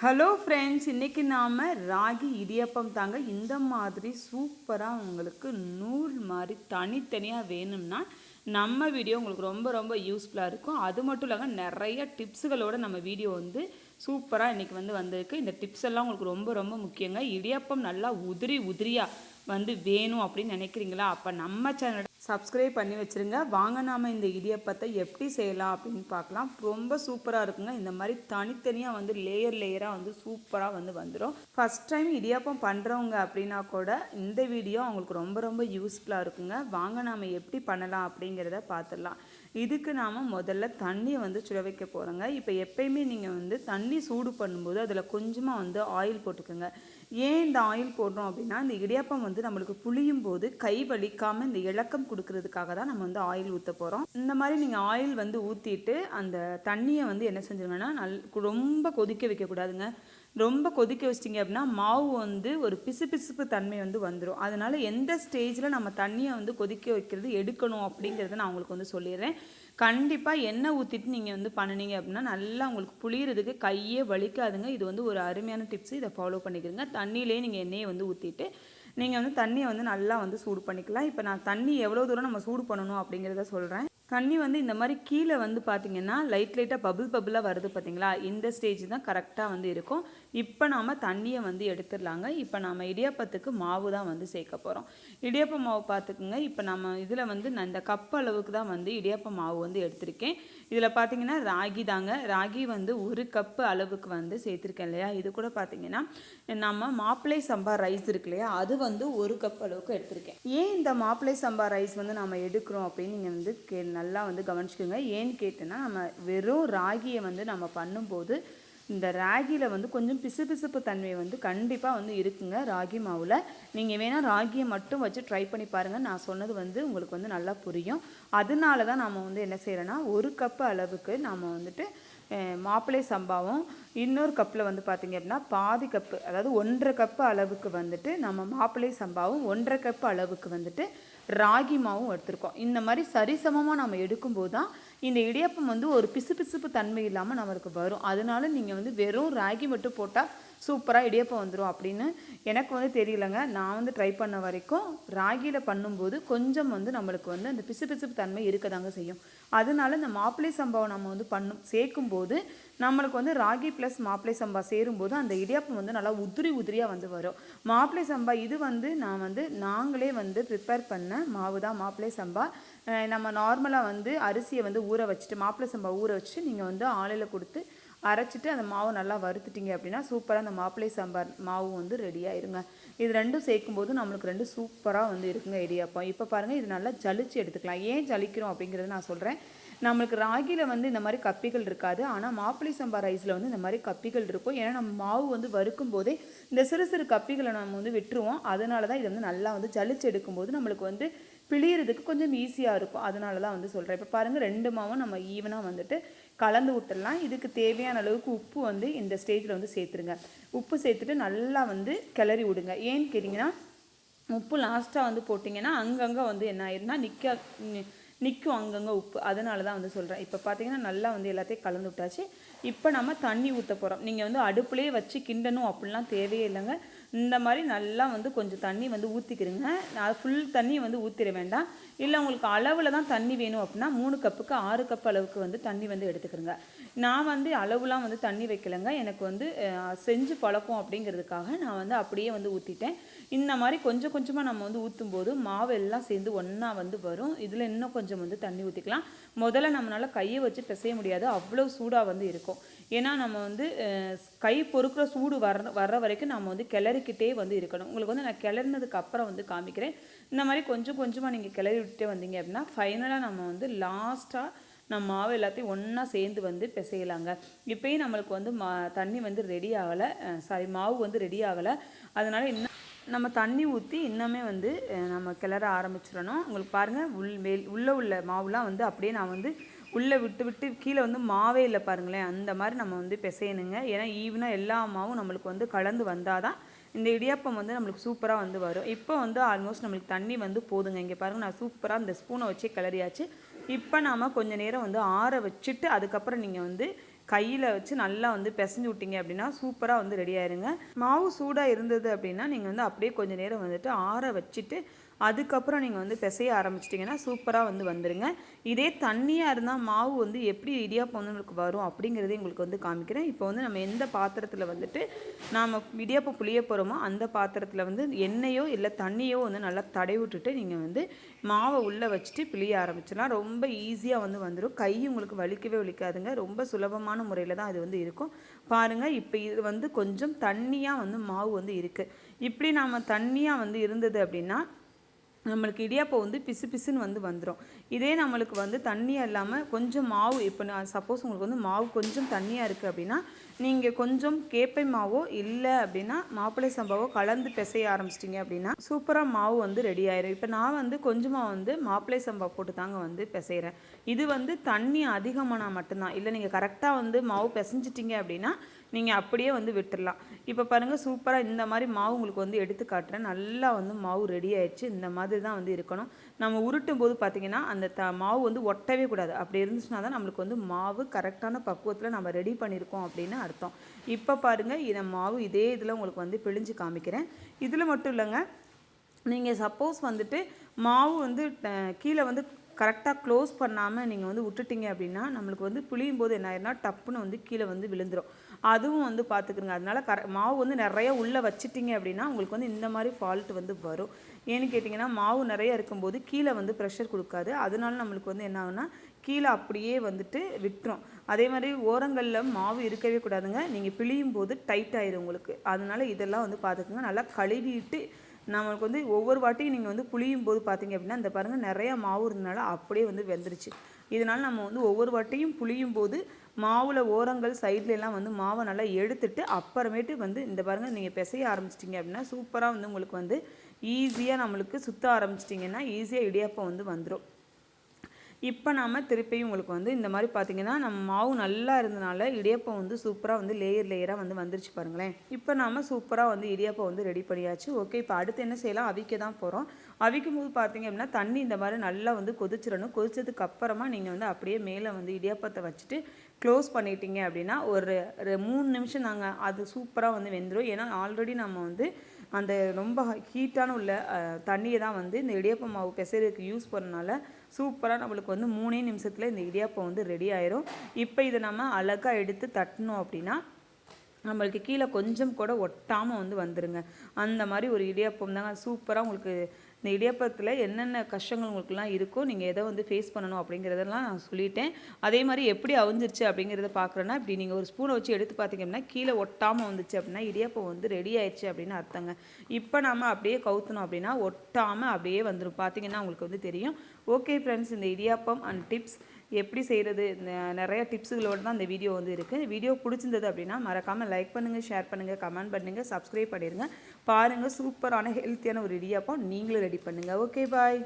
Hello friends, இன்றைக்கி நாம் ராகி இடியப்பம் தாங்க. இந்த மாதிரி சூப்பராக உங்களுக்கு நூல் மாதிரி தனித்தனியாக வேணும்னா நம்ம வீடியோ உங்களுக்கு ரொம்ப ரொம்ப யூஸ்ஃபுல்லாக இருக்கும். அது மட்டும் இல்லாமல் நிறைய டிப்ஸுகளோட நம்ம வீடியோ சூப்பராக இன்றைக்கி வந்திருக்கு. இந்த டிப்ஸ் எல்லாம் உங்களுக்கு ரொம்ப ரொம்ப முக்கியங்க. இடியப்பம் நல்லா உதிரி உதிரியாக வேணும் அப்படின்னு நினைக்கிறீங்களா? அப்போ நம்ம சேனல் சப்ஸ்கிரைப் பண்ணி வச்சுருங்க. வாங்க நாம் இந்த இடியப்பத்தை எப்படி செய்யலாம் அப்படின்னு பார்க்கலாம். ரொம்ப சூப்பராக இருக்குங்க. இந்த மாதிரி தனித்தனியாக லேயர் லேயராக சூப்பராக வந்துடும். ஃபஸ்ட் டைம் இடியப்பம் பண்ணுறவங்க அப்படின்னா கூட இந்த வீடியோ அவங்களுக்கு ரொம்ப ரொம்ப யூஸ்ஃபுல்லாக இருக்குங்க. வாங்க நாம் எப்படி பண்ணலாம் அப்படிங்கிறத பார்த்துடலாம். இதுக்கு நாம் முதல்ல தண்ணியை சுட வைக்க போகிறோங்க. இப்போ எப்பயுமே நீங்கள் தண்ணி சூடு பண்ணும்போது அதில் கொஞ்சமாக ஆயில் போட்டுக்கோங்க. ஏன் இந்த ஆயில் போடுறோம் அப்படின்னா, இந்த இடியாப்பம் நம்மளுக்கு புளியும் போது கை வலிக்காமல் இந்த இலக்கம் கொடுக்கறதுக்காக தான் நம்ம ஆயில் ஊற்ற போகிறோம். இந்த மாதிரி நீங்கள் ஆயில் ஊற்றிட்டு அந்த தண்ணியை என்ன செஞ்சுருங்கன்னா ரொம்ப கொதிக்க வைக்கக்கூடாதுங்க. ரொம்ப கொதிக்க வச்சிட்டிங்க அப்படின்னா மாவு ஒரு பிசுபிசுப்பு தன்மை வந்துடும். அதனால் எந்த ஸ்டேஜில் நம்ம தண்ணியை கொதிக்க வைக்கிறது எடுக்கணும் அப்படிங்கிறத நான் உங்களுக்கு சொல்லிடுறேன். கண்டிப்பாக எண்ணெய் ஊற்றிட்டு நீங்கள் பண்ணினீங்க அப்படின்னா நல்லா உங்களுக்கு புளியறதுக்கு கையே வலிக்காதுங்க. இது ஒரு அருமையான டிப்ஸு. இதை ஃபாலோ பண்ணிக்கிறங்க. தண்ணியிலே நீங்கள் எண்ணெயை ஊற்றிட்டு நீங்கள் தண்ணியை நல்லா சூடு பண்ணிக்கலாம். இப்போ நான் தண்ணி எவ்வளோ தூரம் நம்ம சூடு பண்ணணும் அப்படிங்கிறத சொல்கிறேன். தண்ணி இந்த மாதிரி கீழே பார்த்தீங்கன்னா லைட்டாக பபுளாக வருது பார்த்தீங்களா? இந்த ஸ்டேஜ் தான் கரெக்டாக இருக்கும். இப்போ நாம் தண்ணியை எடுத்துடலாங்க. இப்போ நாம் இடியாப்பத்துக்கு மாவு தான் சேர்க்க போகிறோம். இடியாப்ப மாவு பார்த்துக்குங்க. இப்போ நம்ம இதில் நான் இந்த கப் அளவுக்கு தான் இடியாப்ப மாவு எடுத்திருக்கேன். இதில் பார்த்தீங்கன்னா ராகி தாங்க. ராகி ஒரு கப்பு அளவுக்கு சேர்த்துருக்கேன் இல்லையா? இது கூட பார்த்தீங்கன்னா நம்ம மாப்பிள்ளை சம்பா ரைஸ் இருக்கு இல்லையா? அது ஒரு கப் அளவுக்கு எடுத்திருக்கேன். ஏன் இந்த மாப்பிள்ளை சம்பா ரைஸ் நம்ம எடுக்கிறோம் அப்படின்னு நீங்கள் நல்லா கவனிச்சுக்கோங்க. ஏன்னு கேட்டேன்னா, நம்ம வெறும் ராகியை நம்ம பண்ணும்போது இந்த ராகியில் கொஞ்சம் பிசுபிசுப்பு தன்மை கண்டிப்பாக இருக்குங்க ராகி மாவில். நீங்கள் வேணால் ராகியை மட்டும் வச்சு ட்ரை பண்ணி பாருங்கள். நான் சொன்னது உங்களுக்கு நல்லா புரியும். அதனால தான் நம்ம என்ன செய்கிறோன்னா, ஒரு கப்பு அளவுக்கு நாம் மாப்பிள்ளை சம்பாவும் இன்னொரு கப்பில் பார்த்திங்க அப்படின்னா பாதி கப்பு, அதாவது 1.5 கப்பு அளவுக்கு நம்ம மாப்பிள்ளை சம்பாவும் 1.5 கப்பு அளவுக்கு ராகி மாவும் எடுத்திருக்கோம். இந்த மாதிரி சரிசமமாக நம்ம எடுக்கும்போது தான் இந்த இடியாப்பம் ஒரு பிசுபிசுப்பு தன்மை இல்லாமல் நம்மளுக்கு வரும். அதனால நீங்கள் வெறும் ராகி மட்டும் போட்டால் சூப்பராக இடியாப்பம் வந்துடும் அப்படின்னு எனக்கு தெரியலங்க. நான் ட்ரை பண்ண வரைக்கும் ராகியில் பண்ணும்போது கொஞ்சம் நம்மளுக்கு அந்த பிசுபிசுப்பு தன்மை இருக்க தாங்க செய்யும். அதனால இந்த மாப்பிள்ளை சம்பாவை நம்ம சேர்க்கும்போது நம்மளுக்கு ராகி ப்ளஸ் மாப்பிள்ளை சம்பா சேரும்போது அந்த இடியாப்பம் நல்லா உதிரி உதிரியாக வரும். மாப்பிள்ளை சம்பா இது நான் நாங்களே ப்ரிப்பேர் பண்ண மாவு தான் மாப்பிள்ளை சம்பா. நம்ம நார்மலாக அரிசியை ஊற வச்சுட்டு மாப்பிள்ளை சம்பா ஊற வச்சுட்டு நீங்கள் ஆலையில் கொடுத்து அரைச்சிட்டு அந்த மாவு நல்லா வறுத்துட்டிங்க அப்படின்னா சூப்பராக அந்த மாப்பிள்ளை சாம்பார் மாவு ரெடி ஆயிருங்க. இது ரெண்டும் சேர்க்கும்போது நம்மளுக்கு ரெண்டும் சூப்பராக இருக்குங்க இடியாப்பம். இப்போ பாருங்கள், இது நல்லா ஜலிச்சு எடுத்துக்கலாம். ஏன் ஜலிக்கிறோம் அப்படிங்கிறத நான் சொல்கிறேன். நம்மளுக்கு ராகியில் இந்த மாதிரி கப்பிகள் இருக்காது. ஆனால் மாப்பிள்ளை சம்பா ரைஸில் இந்த மாதிரி கப்பிகள் இருக்கும். ஏன்னா நம்ம மாவு வறுக்கும் போதே இந்த சிறு சிறு கப்பிகளை நம்ம விட்டுருவோம். அதனால தான் இது நல்லா ஜலிச்சு எடுக்கும்போது நம்மளுக்கு பிழியறதுக்கு கொஞ்சம் ஈஸியாக இருக்கும். அதனால தான் சொல்கிறேன். இப்போ பாருங்கள், 2 மாவும் நம்ம ஈவனாக கலந்து விட்டுடலாம். இதுக்கு தேவையான அளவுக்கு உப்பு இந்த ஸ்டேஜில் சேர்த்துருங்க. உப்பு சேர்த்துட்டு நல்லா கிளறி விடுங்க. ஏன்னு கேட்டிங்கன்னா, உப்பு லாஸ்ட்டாக போட்டிங்கன்னா அங்கங்கே என்ன ஆயிருன்னா நிற்கும் அங்கங்கே உப்பு. அதனால தான் சொல்கிறேன். இப்போ பார்த்தீங்கன்னா நல்லா எல்லாத்தையும் கலந்து விட்டாச்சு. இப்போ நம்ம தண்ணி ஊற்ற போகிறோம். நீங்கள் அடுப்புலேயே வச்சு கிண்டணும் அப்படிலாம் தேவையே இல்லைங்க. இந்த மாதிரி நல்லா கொஞ்சம் தண்ணி ஊற்றிக்கிறங்க. அது ஃபுல் தண்ணி ஊற்றிட வேண்டாம். இல்லை உங்களுக்கு அளவில் தான் தண்ணி வேணும் அப்படின்னா 3 கப்புக்கு 6 கப் அளவுக்கு தண்ணி எடுத்துக்கிறங்க. நான் அளவுலாம் தண்ணி வைக்கலைங்க. எனக்கு செஞ்சு பழக்கம் அப்படிங்கிறதுக்காக நான் அப்படியே ஊற்றிட்டேன். இந்த மாதிரி கொஞ்சம் கொஞ்சமாக நம்ம ஊற்றும்போது மாவு எல்லாம் சேர்ந்து ஒன்றா வரும். இதில் இன்னும் கொஞ்சம் தண்ணி ஊற்றிக்கலாம். முதல்ல நம்மளால் கையை வச்சு பிசைய முடியாது, அவ்வளோ சூடாக இருக்கும். ஏன்னா நம்ம கை பொறுக்கிற சூடு வர்ற வரைக்கும் நம்ம கிளறிக்கிட்டே இருக்கணும். உங்களுக்கு நான் கிளறினதுக்கு அப்புறம் காமிக்கிறேன். இந்த மாதிரி கொஞ்சம் கொஞ்சமாக நீங்கள் கிளறி விட்டுட்டே வந்தீங்க அப்படின்னா ஃபைனலாக நம்ம லாஸ்ட்டாக நம்ம மாவு எல்லாத்தையும் ஒன்றா சேர்ந்து பிசையலாங்க. இப்போயும் நம்மளுக்கு தண்ணி ரெடி ஆகலை, மாவு ரெடி ஆகலை. அதனால் இன்னும் நம்ம தண்ணி ஊற்றி இன்னுமே நம்ம கிளற ஆரம்பிச்சிடணும். உங்களுக்கு பாருங்கள், உள்ளே உள்ள மாவுலாம் அப்படியே நான் உள்ளே விட்டு விட்டு கீழே மாவே இல்லை பாருங்களேன். அந்த மாதிரி நம்ம பிசையணுங்க. ஏன்னா ஈவனாக எல்லா மாவும் நம்மளுக்கு கலந்து வந்தால் தான் இந்த இடியாப்பம் நம்மளுக்கு சூப்பராக வரும். இப்போ ஆல்மோஸ்ட் நம்மளுக்கு தண்ணி போதுங்க. இங்கே பாருங்கள், நான் சூப்பராக இந்த ஸ்பூனை வச்சு கிளறியாச்சு. இப்போ நாம் கொஞ்சம் நேரம் ஆற வச்சுட்டு அதுக்கப்புறம் நீங்கள் கையில் வச்சு நல்லா வந்து பிசைஞ்சு விட்டிங்க அப்படின்னா சூப்பராக வந்து ரெடி ஆயிருங்க. மாவு சூடாக இருந்தது அப்படின்னா நீங்கள் வந்து அப்படியே கொஞ்சம் நேரம் வந்துட்டு ஆற வச்சுட்டு அதுக்கப்புறம் நீங்கள் வந்து பிசைய ஆரம்பிச்சிட்டிங்கன்னா சூப்பராக வந்து வந்துடுங்க. இதே தண்ணியாக இருந்தால் மாவு வந்து எப்படி இடியாப்பம் வந்து உங்களுக்கு வரும் அப்படிங்கிறதே உங்களுக்கு வந்து காமிக்கிறேன். இப்போ வந்து நம்ம எந்த பாத்திரத்தில் வந்துட்டு நாம் இடியாப்பம் புளிய போகிறோமோ அந்த பாத்திரத்தில் வந்து எண்ணெயோ இல்லை தண்ணியோ வந்து நல்லா தடவி விட்டுட்டு நீங்கள் வந்து மாவை உள்ளே வச்சுட்டு பிழிய ஆரம்பிச்சிடலாம். ரொம்ப ஈஸியாக வந்து வந்துடும். கை உங்களுக்கு வலிக்கவே வலிக்காதுங்க. ரொம்ப சுலபமான முறையில் தான் இது வந்து இருக்கும். பாருங்கள், இப்போ இது வந்து கொஞ்சம் தண்ணியாக வந்து மாவு வந்து இருக்குது. இப்படி நாம் தண்ணியாக வந்து இருந்தது அப்படின்னா நம்மளுக்கு இடியாப்பம் வந்து பிசு பிசுன்னு வந்து வந்துடும். இதே நம்மளுக்கு வந்து தண்ணியாக இல்லாமல் கொஞ்சம் மாவு, இப்போ நான் சப்போஸ் உங்களுக்கு வந்து மாவு கொஞ்சம் தண்ணியாக இருக்குது அப்படின்னா நீங்கள் கொஞ்சம் கேப்பை மாவோ இல்லை அப்படின்னா மாப்பிள்ளை சம்பாவோ கலந்து பிசைய ஆரம்பிச்சிட்டிங்க அப்படின்னா சூப்பராக மாவு வந்து ரெடி ஆயிடும். இப்போ நான் வந்து கொஞ்சமாக வந்து மாப்பிள்ளை சம்பா போட்டு தாங்க வந்து பிசைகிறேன். இது வந்து தண்ணி அதிகமானா மட்டும்தான். இல்லை நீங்கள் கரெக்டாக வந்து மாவு பிசைஞ்சிட்டிங்க அப்படின்னா நீங்கள் அப்படியே வந்து விட்டுடலாம். இப்போ பாருங்கள், சூப்பராக இந்த மாதிரி மாவு உங்களுக்கு வந்து எடுத்து காட்டுறேன். நல்லா வந்து மாவு ரெடி ஆயிடுச்சு. இந்த மாதிரி தான் வந்து இருக்கணும். நம்ம உருட்டும் போது பார்த்திங்கன்னா அந்த மாவு வந்து ஒட்டவே கூடாது. அப்படி இருந்துச்சுன்னா தான் நம்மளுக்கு வந்து மாவு கரெக்டான பக்குவத்தில் நம்ம ரெடி பண்ணியிருக்கோம் அப்படின்னு அர்த்தம். இப்போ பாருங்கள், இந்த மாவு இதே இதில் உங்களுக்கு வந்து பிழிஞ்சு காமிக்கிறேன். இதில் மட்டும் இல்லைங்க, நீங்கள் சப்போஸ் வந்துட்டு மாவு வந்து கீழே வந்து கரெக்டாக க்ளோஸ் பண்ணாமல் நீங்கள் வந்து விட்டுட்டிங்க அப்படின்னா நம்மளுக்கு வந்து புளியும் போது என்ன ஆயிருன்னா டப்புன்னு வந்து கீழே வந்து விழுந்துடும். அதுவும் வந்து பார்த்துக்குங்க. அதனால் மாவு வந்து நிறைய உள்ளே வச்சிட்டிங்க அப்படின்னா உங்களுக்கு வந்து இந்த மாதிரி ஃபால்ட் வந்து வரும். ஏன்னு கேட்டிங்கன்னா மாவு நிறைய இருக்கும்போது கீழே வந்து ப்ரெஷர் கொடுக்காது. அதனால நம்மளுக்கு வந்து என்ன ஆகுனா கீழே அப்படியே வந்துட்டு விட்டுரும். அதே மாதிரி ஓரங்களில் மாவு இருக்கவே கூடாதுங்க. நீங்கள் பிழியும் போது டைட் ஆயிடும் உங்களுக்கு. அதனால் இதெல்லாம் வந்து பார்த்துக்குங்க. நல்லா கழுவிட்டு நம்மளுக்கு வந்து ஒவ்வொரு வாட்டியும் நீங்கள் வந்து புளியும் போது பார்த்தீங்க அப்படின்னா இந்த பாருங்கள் நிறையா மாவு இருந்தனால அப்படியே வந்து வெந்துருச்சு. இதனால் நம்ம வந்து ஒவ்வொரு வாட்டியும் புளியும் போது மாவில் ஓரங்கள் சைட்லலாம் வந்து மாவை நல்லா எடுத்துட்டு அப்புறமேட்டு வந்து இந்த பாருங்கள் நீங்கள் பிசைய ஆரம்பிச்சிட்டிங்க அப்படின்னா சூப்பராக வந்து உங்களுக்கு வந்து ஈஸியாக நம்மளுக்கு சுற்ற ஆரம்பிச்சிட்டிங்கன்னா ஈஸியாக இடியாப்பம் வந்து வந்துடும். இப்போ நாம் திருப்பியும் உங்களுக்கு வந்து இந்த மாதிரி பார்த்திங்கன்னா நம்ம மாவு நல்லா இருந்தனால இடியாப்பம் வந்து சூப்பராக வந்து லேயராக வந்து வந்துருச்சு பாருங்களேன். இப்போ நாம் சூப்பராக வந்து இடியாப்பம் வந்து ரெடி பண்ணியாச்சு. ஓகே, இப்போ அடுத்து என்ன செய்யலாம், அவிக்க தான் போகிறோம். அவிக்கும் போது பார்த்திங்க அப்படின்னா தண்ணி இந்த மாதிரி நல்லா வந்து கொதிச்சிடணும். கொதிச்சதுக்கு அப்புறமா நீங்கள் வந்து அப்படியே மேலே வந்து இடியாப்பத்தை வச்சுட்டு க்ளோஸ் பண்ணிட்டீங்க அப்படின்னா ஒரு 3 நிமிஷம் தாங்க, அது சூப்பராக வந்து வெந்துடும். ஏன்னா ஆல்ரெடி நம்ம வந்து அந்த ரொம்ப ஹீட்டான உள்ள தண்ணியை தான் வந்து இந்த இடியாப்பம் மாவு பிசைறதுக்கு யூஸ் பண்ணனால சூப்பராக நம்மளுக்கு வந்து 3 நிமிஷத்தில் இந்த இடியாப்பம் வந்து ரெடி ஆயிரும். இப்போ இதை நம்ம அழகாக எடுத்து தட்டினோம் அப்படின்னா நம்மளுக்கு கீழே கொஞ்சம் கூட ஒட்டாமல் வந்து வந்துடுங்க. அந்த மாதிரி ஒரு இடியாப்பம் தாங்க. சூப்பராக உங்களுக்கு இந்த இடியாப்பத்தில் என்னென்ன கஷ்டங்கள் உங்களுக்குலாம் இருக்கோ நீங்கள் எதை வந்து ஃபேஸ் பண்ணணும் அப்படிங்கிறதெல்லாம் நான் சொல்லிட்டேன். அதே மாதிரி எப்படி அவிஞ்சிருச்சு அப்படிங்கிறத பார்க்குறேன்னா இப்படி நீங்கள் ஒரு ஸ்பூனை வச்சு எடுத்து பார்த்தீங்க அப்படின்னா கீழே ஒட்டாமல் வந்துச்சு அப்படின்னா இடியாப்பம் வந்து ரெடி ஆயிடுச்சு அப்படின்னு அர்த்தங்க. இப்போ நம்ம அப்படியே கவுத்தணும் அப்படின்னா ஒட்டாமல் அப்படியே வந்துடும். பார்த்தீங்கன்னா உங்களுக்கு வந்து தெரியும். ஓகே ஃப்ரெண்ட்ஸ், இந்த இடியாப்பம் அண்ட் டிப்ஸ் எப்படி செய்கிறது நிறைய டிப்ஸுகளோடு தான் இந்த வீடியோ வந்து இருக்குது. வீடியோ பிடிச்சிருந்தது அப்படின்னா மறக்காமல் லைக் பண்ணுங்கள், ஷேர் பண்ணுங்கள், கமெண்ட் பண்ணுங்கள், சப்ஸ்கிரைப் பண்ணிடுங்க. பாருங்கள், சூப்பரான ஹெல்த்தியான ஒரு இடியாப்பம் நீங்களும் ரெடி பண்ணுங்கள். ஓகே, பாய்.